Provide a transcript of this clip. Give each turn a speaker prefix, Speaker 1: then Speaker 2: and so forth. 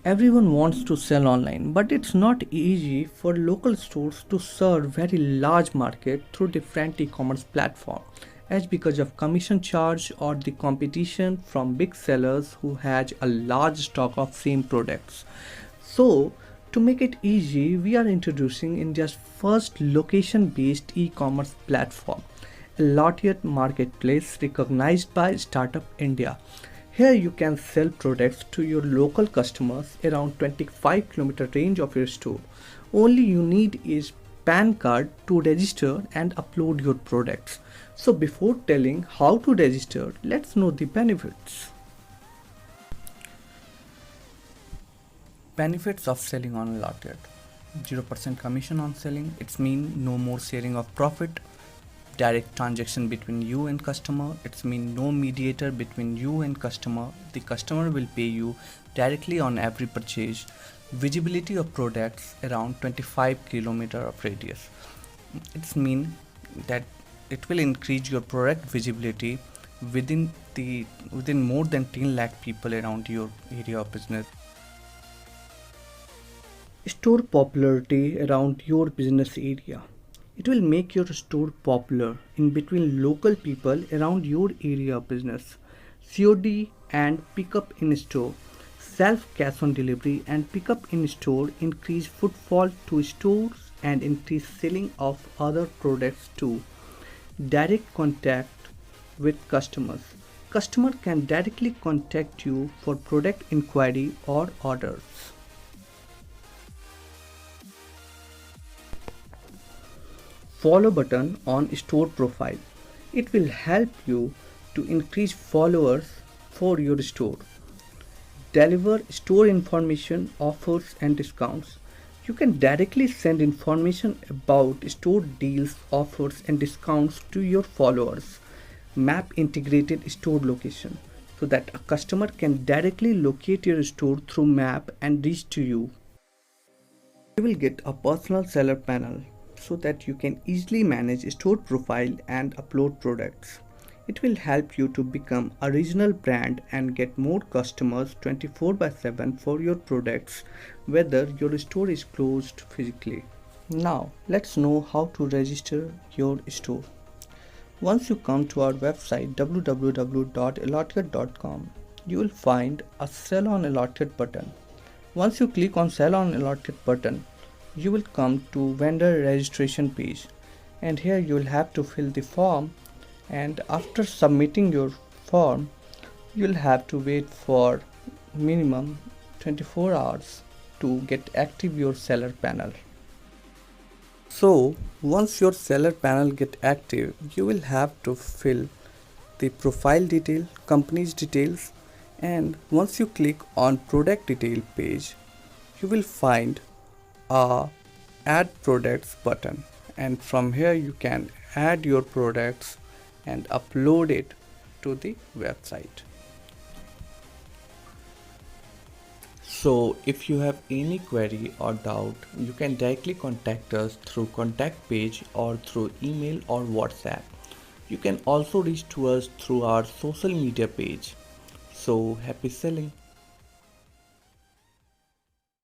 Speaker 1: Everyone wants to sell online, but it's not easy for local stores to serve very large market through different e-commerce platforms, as because of commission charge or the competition from big sellers who has a large stock of same products. So, to make it easy, we are introducing India's first location-based e-commerce platform, Allotted Marketplace, recognized by Startup India. Here you can sell products to your local customers around 25-kilometer range of your store. Only you need is PAN card to register and upload your products. So before telling how to register, let's know the benefits. Benefits of selling on Allotted: 0% commission on selling. It's mean no more sharing of profit. Direct transaction between you and customer. It's mean no mediator between you and customer. The customer will pay you directly on every purchase. Visibility of products around 25-kilometer of radius. It's mean that it will increase your product visibility within more than 10 lakh people around your area of business. Store popularity around your business area. It will make your store popular in between local people around your area of business. COD and pickup in store. Self cash on delivery and pickup in store increase footfall to stores and increase selling of other products too. Direct contact with customers. Customer can directly contact you for product inquiry or orders. Follow button on store profile. It will help you to increase followers for your store. Deliver store information, offers and discounts. You can directly send information about store deals, offers and discounts to your followers. Map integrated store location so that a customer can directly locate your store through map and reach to you. You will get a personal seller panel so that you can easily manage store profile and upload products. It will help you to become a regional brand and get more customers 24/7 for your products, whether your store is closed physically. Now let's know how to register your store. Once you come to our website www.allotted.com, you will find a Sell on Allotted button. Once you click on Sell on Allotted button, you will come to vendor registration page, and here you will have to fill the form, and after submitting your form you will have to wait for minimum 24 hours to get active your seller panel. So once your seller panel get active, you will have to fill the profile detail, company's details, and once you click on product detail page, you will find a add products button, and from here you can add your products and upload it to the website. So if you have any query or doubt, you can directly contact us through contact page or through email or WhatsApp. You can also reach to us through our social media page. So happy selling.